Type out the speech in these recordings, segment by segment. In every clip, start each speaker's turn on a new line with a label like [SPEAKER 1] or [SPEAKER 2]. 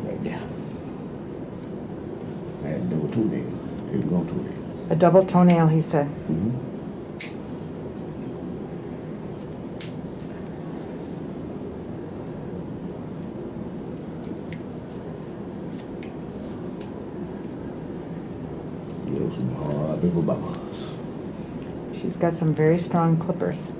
[SPEAKER 1] right there. I had a double toenail. There you go, toenail.
[SPEAKER 2] A double toenail, he said.
[SPEAKER 1] Mm-hmm. Some hard big Obamas.
[SPEAKER 2] She's got some very strong clippers.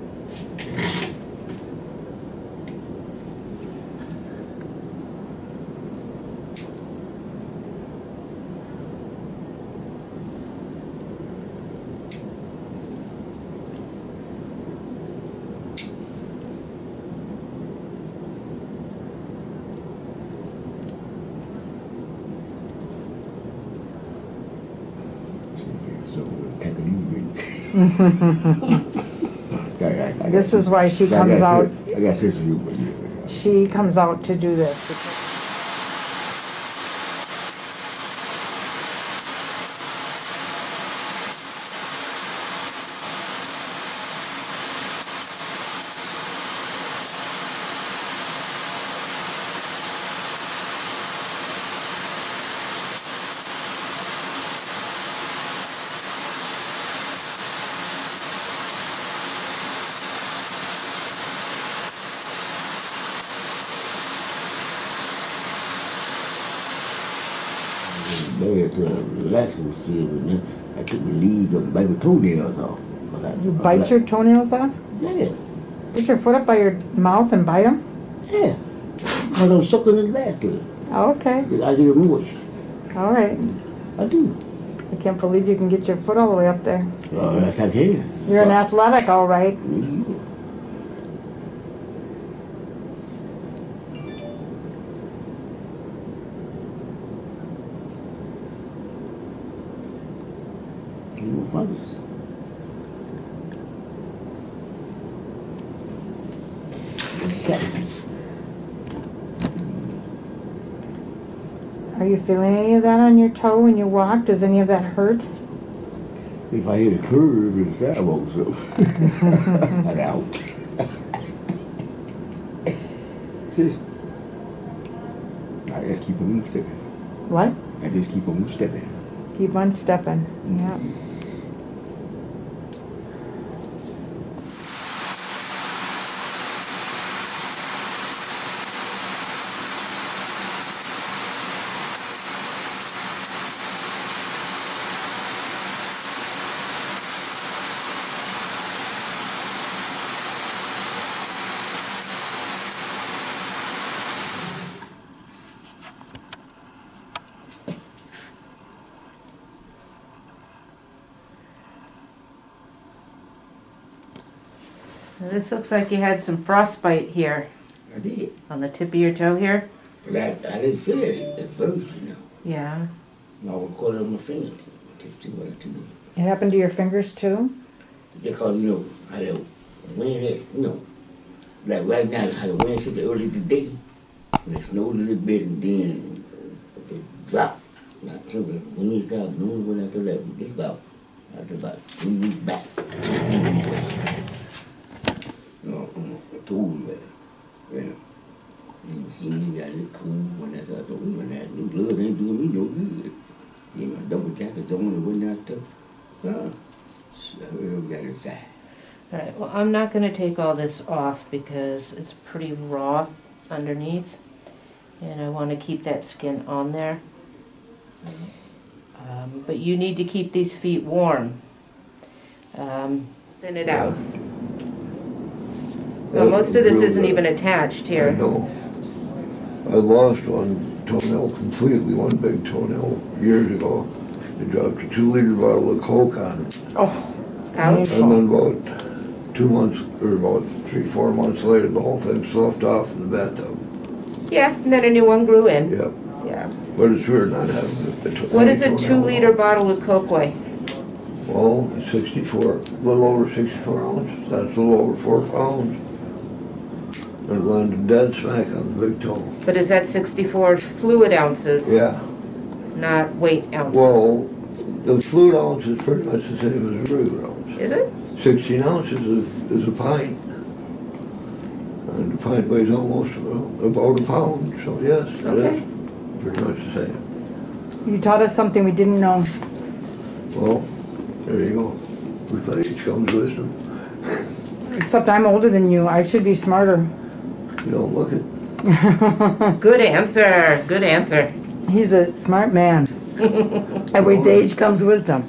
[SPEAKER 2] This is why she comes out.
[SPEAKER 1] I got this view.
[SPEAKER 2] She comes out to do this.
[SPEAKER 1] They had to relax themselves, and then I took the leaves of baby toenails off.
[SPEAKER 2] You bite your toenails off?
[SPEAKER 1] Yeah.
[SPEAKER 2] Put your foot up by your mouth and bite them?
[SPEAKER 1] Yeah. Because I'm sucking in the bathtub.
[SPEAKER 2] Oh, okay.
[SPEAKER 1] I get it moist.
[SPEAKER 2] All right.
[SPEAKER 1] I do.
[SPEAKER 2] I can't believe you can get your foot all the way up there.
[SPEAKER 1] Oh, that's I can.
[SPEAKER 2] You're an athletic, all right.
[SPEAKER 1] Mm-hmm. You will find this.
[SPEAKER 2] Are you feeling any of that on your toe when you walk? Does any of that hurt?
[SPEAKER 1] If I hit a curve in the sidewalk, so I'm out. Seriously. I just keep on stepping.
[SPEAKER 2] What?
[SPEAKER 1] I just keep on stepping.
[SPEAKER 2] Keep on stepping. Yeah.
[SPEAKER 3] This looks like you had some frostbite here.
[SPEAKER 1] I did.
[SPEAKER 3] On the tip of your toe here?
[SPEAKER 1] But I didn't feel it at first, you know.
[SPEAKER 3] Yeah.
[SPEAKER 1] I was caught it on my fingers.
[SPEAKER 2] It happened to your fingers too?
[SPEAKER 1] Because, you know, how the wind had, you know, like right now, how the wind hit early today, and it snowed a little bit, and then it dropped. Not till the wind stopped blowing, went after that, just about 3 weeks back. Cool, man. He got it cool when I thought, when that new gloves ain't doing me no good. Yeah, my double jackets on and went out there. So I got inside.
[SPEAKER 3] Alright, well I'm not going to take all this off because it's pretty raw underneath. And I want to keep that skin on there. But you need to keep these feet warm. Thin it out. Well, most of this isn't even attached here.
[SPEAKER 4] I know. I lost one toenail completely, one big toenail, years ago. I dropped a 2-liter bottle of Coke on it.
[SPEAKER 2] Oh,
[SPEAKER 3] Ouch.
[SPEAKER 4] And then about 2 months, or about 3-4 months later, the whole thing sloughed off in the bathtub.
[SPEAKER 3] Yeah, and then a new one grew in.
[SPEAKER 4] Yep.
[SPEAKER 3] Yeah.
[SPEAKER 4] But it's weird not having the
[SPEAKER 3] What does a 2-liter bottle of Coke weigh?
[SPEAKER 4] Well, 64, a little over 64 ounces. That's a little over 4 pounds. And it landed dead smack on the big toe.
[SPEAKER 3] But is that 64 fluid ounces?
[SPEAKER 4] Yeah.
[SPEAKER 3] Not weight ounces?
[SPEAKER 4] Well, the fluid ounce is pretty much the same as a regular ounce.
[SPEAKER 3] Is it?
[SPEAKER 4] 16 ounces is a pint. And a pint weighs almost about a pound, so yes, it is. pretty much the same.
[SPEAKER 2] You taught us something we didn't know.
[SPEAKER 4] Well, there you go. With age comes wisdom.
[SPEAKER 2] Except I'm older than you. I should be smarter.
[SPEAKER 4] You don't look it.
[SPEAKER 3] Good answer. Good answer.
[SPEAKER 2] He's a smart man. And with age comes wisdom.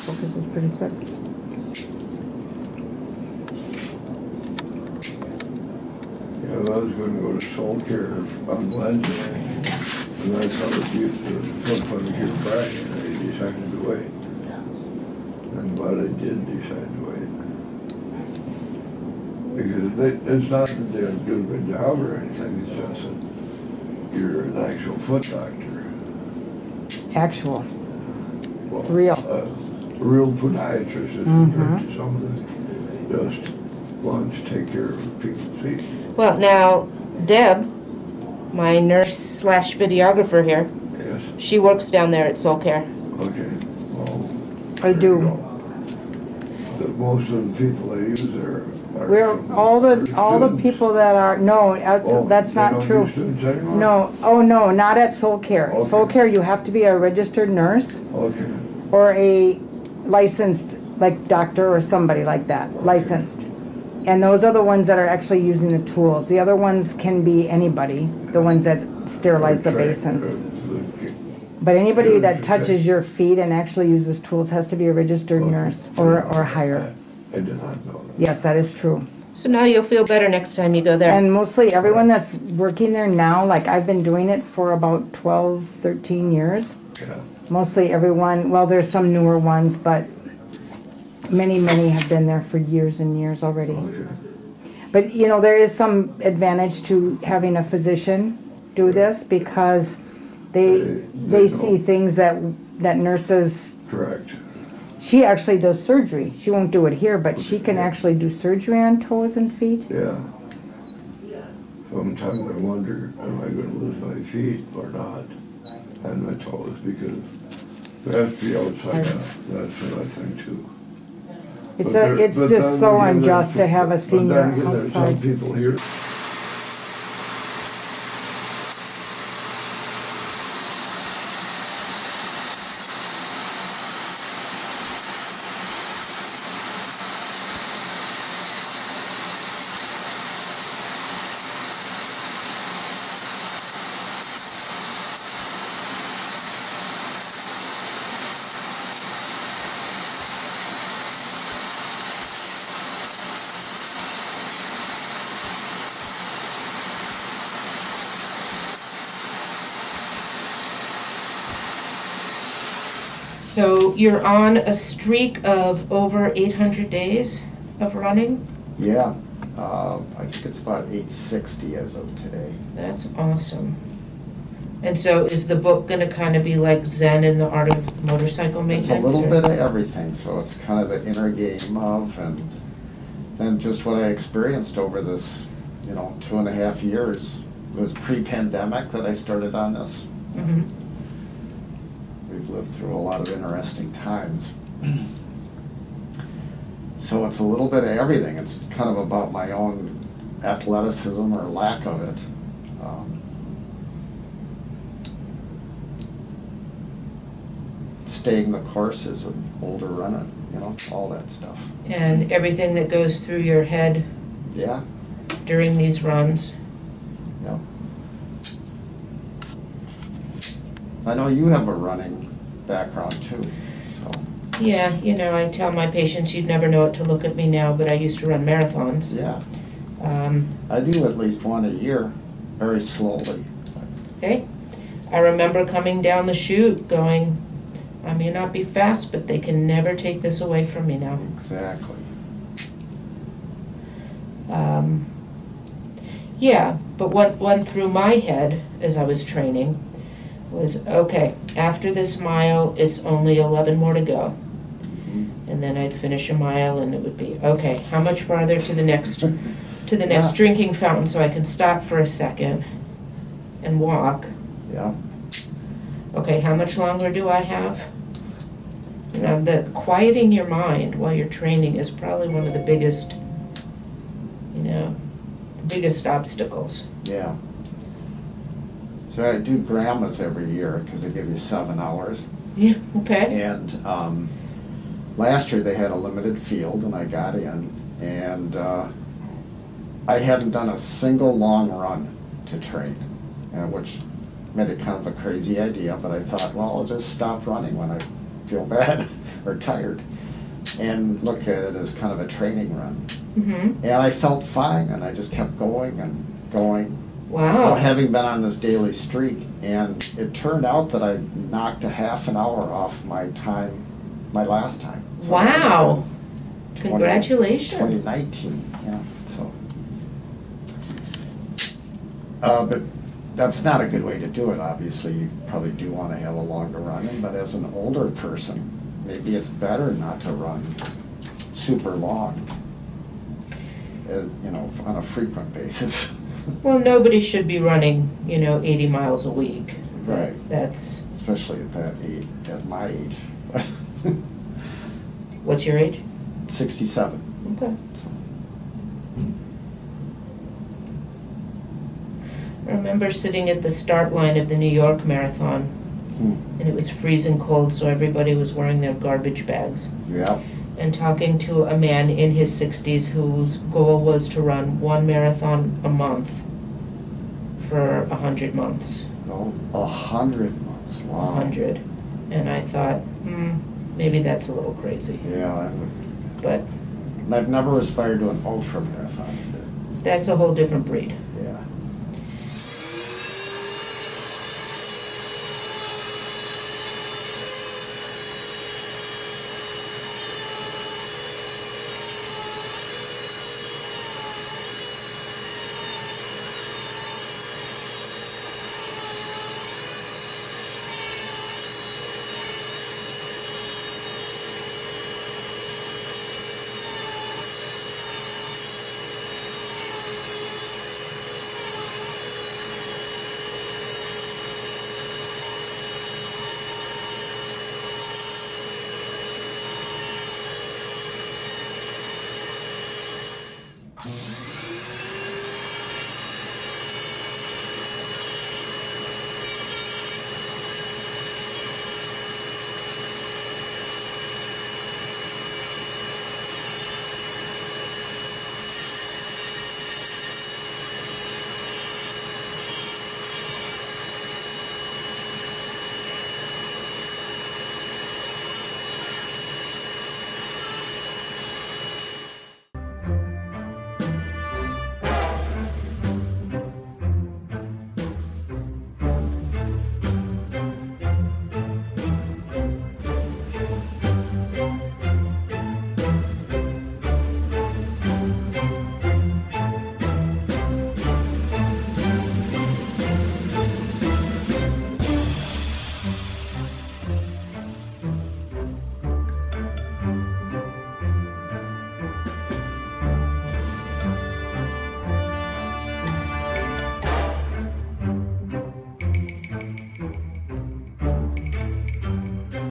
[SPEAKER 2] Focus is pretty quick.
[SPEAKER 4] Yeah, well, I was going to go to Soul Care on Wednesday, and I saw the foot on here Friday, and I decided to wait. And but I did decide to wait. Because it's not that they don't do a good job or anything, it's just that you're an actual foot doctor.
[SPEAKER 2] Actual.
[SPEAKER 4] Well,
[SPEAKER 2] Real.
[SPEAKER 4] Real podiatrist is compared to somebody just wants to take care of people's feet.
[SPEAKER 3] Well, now, Deb, my nurse slash videographer here,
[SPEAKER 4] Yes,
[SPEAKER 3] she works down there at Soul Care.
[SPEAKER 4] okay, well.
[SPEAKER 2] I
[SPEAKER 4] there
[SPEAKER 2] do.
[SPEAKER 4] you go. Most of the people they use there are.
[SPEAKER 2] We're all the
[SPEAKER 4] students.
[SPEAKER 2] people that are
[SPEAKER 4] Oh,
[SPEAKER 2] that's
[SPEAKER 4] they
[SPEAKER 2] not
[SPEAKER 4] don't
[SPEAKER 2] true.
[SPEAKER 4] do students anymore?
[SPEAKER 2] No, oh no, not at Soul Care.
[SPEAKER 4] Okay.
[SPEAKER 2] Soul Care, you have to be a registered nurse
[SPEAKER 4] Okay,
[SPEAKER 2] or a licensed, like doctor or somebody like that, licensed. And those are the ones that are actually using the tools. The other ones can be anybody, the ones that sterilize the basins. But anybody that touches your feet and actually uses tools has to be a registered nurse or higher.
[SPEAKER 4] I did not know that.
[SPEAKER 2] Yes, that is true.
[SPEAKER 3] So now you'll feel better next time you go there.
[SPEAKER 2] And mostly everyone that's working there now, like I've been doing it for about 12, 13 years.
[SPEAKER 4] Yeah,
[SPEAKER 2] Mostly everyone, well, there's some newer ones, but many have been there for years and years already.
[SPEAKER 4] okay.
[SPEAKER 2] But, you know, there is some advantage to having a physician do this because they see things that nurses,
[SPEAKER 4] Correct.
[SPEAKER 2] she actually does surgery. She won't do it here, but she can actually do surgery on toes and feet.
[SPEAKER 4] Yeah. Sometimes I wonder, am I gonna lose my feet or not? And my toes, because they have to be outside, that's what I think too.
[SPEAKER 2] It's
[SPEAKER 4] But there-
[SPEAKER 2] it's
[SPEAKER 4] but
[SPEAKER 2] just
[SPEAKER 4] then
[SPEAKER 2] so
[SPEAKER 4] again,
[SPEAKER 2] unjust to
[SPEAKER 4] there's-
[SPEAKER 2] have a
[SPEAKER 4] but
[SPEAKER 2] senior
[SPEAKER 4] then again, there's some
[SPEAKER 2] outside.
[SPEAKER 4] people here.
[SPEAKER 3] So you're on a streak of over 800 days of running?
[SPEAKER 5] Yeah, I think it's about 860 as of today.
[SPEAKER 3] That's awesome. And so is the book gonna kind of be like Zen in the Art of Motorcycle
[SPEAKER 5] It's
[SPEAKER 3] Maintenance?
[SPEAKER 5] a little
[SPEAKER 3] or-
[SPEAKER 5] bit of everything, so it's kind of the inner game of, and then just what I experienced over this, 2.5 years. It was pre-pandemic that I started on this.
[SPEAKER 3] Mhm.
[SPEAKER 5] We've lived through a lot of interesting times. So it's a little bit of everything. It's kind of about my own athleticism or lack of it. Staying the courses and older running, all that stuff.
[SPEAKER 3] And everything that goes through your head
[SPEAKER 5] Yeah,
[SPEAKER 3] during these runs?
[SPEAKER 5] yeah. I know you have a running background too, so,
[SPEAKER 3] Yeah, I tell my patients, you'd never know it to look at me now, but I used to run marathons.
[SPEAKER 5] yeah.
[SPEAKER 3] Um,
[SPEAKER 5] I do at least one a year. very slowly.
[SPEAKER 3] Hey, I remember coming down the chute going, I may not be fast, but they can never take this away from me now.
[SPEAKER 5] Exactly.
[SPEAKER 3] Yeah, but what went through my head as I was training was, okay, after this mile, it's only 11 more to go. And then I'd finish a mile and it would be, okay, how much farther to the next
[SPEAKER 5] Yeah.
[SPEAKER 3] drinking fountain so I can stop for a second and walk.
[SPEAKER 5] Yeah.
[SPEAKER 3] Okay, how much longer do I have? You know,
[SPEAKER 5] Yeah.
[SPEAKER 3] the quieting your mind while you're training is probably one of the biggest, biggest obstacles.
[SPEAKER 5] Yeah. So I do grandmas every year because they give you 7 hours.
[SPEAKER 3] Yeah, okay.
[SPEAKER 5] And last year they had a limited field and I got in, and I hadn't done a single long run to train, which made it kind of a crazy idea, but I thought, well, I'll just stop running when I feel bad or tired and look at it as kind of a training run.
[SPEAKER 3] Mm-hmm.
[SPEAKER 5] And I felt fine, and I just kept going and going.
[SPEAKER 3] Wow.
[SPEAKER 5] Well, having been on this daily streak, and it turned out that I knocked a half an hour off my time, my last time. So
[SPEAKER 3] Wow.
[SPEAKER 5] 20
[SPEAKER 3] Congratulations.
[SPEAKER 5] 2019, yeah, so. But that's not a good way to do it, obviously. You probably do want to have a longer run in, but as an older person, maybe it's better not to run super long, on a frequent basis.
[SPEAKER 3] Well, nobody should be running, 80 miles a week.
[SPEAKER 5] Right.
[SPEAKER 3] That's,
[SPEAKER 5] Especially at that age, at my age.
[SPEAKER 3] what's your age?
[SPEAKER 5] 67.
[SPEAKER 3] Okay. I remember sitting at the start line of the New York Marathon, and it was freezing cold, so everybody was wearing their garbage bags.
[SPEAKER 5] Yeah.
[SPEAKER 3] And talking to a man in his 60s whose goal was to run one marathon a month for 100 months.
[SPEAKER 5] Oh, 100 months. Wow.
[SPEAKER 3] 100. And I thought, maybe that's a little crazy.
[SPEAKER 5] Yeah, I would.
[SPEAKER 3] But
[SPEAKER 5] And I've never aspired to an ultra marathon either.
[SPEAKER 3] that's a whole different breed.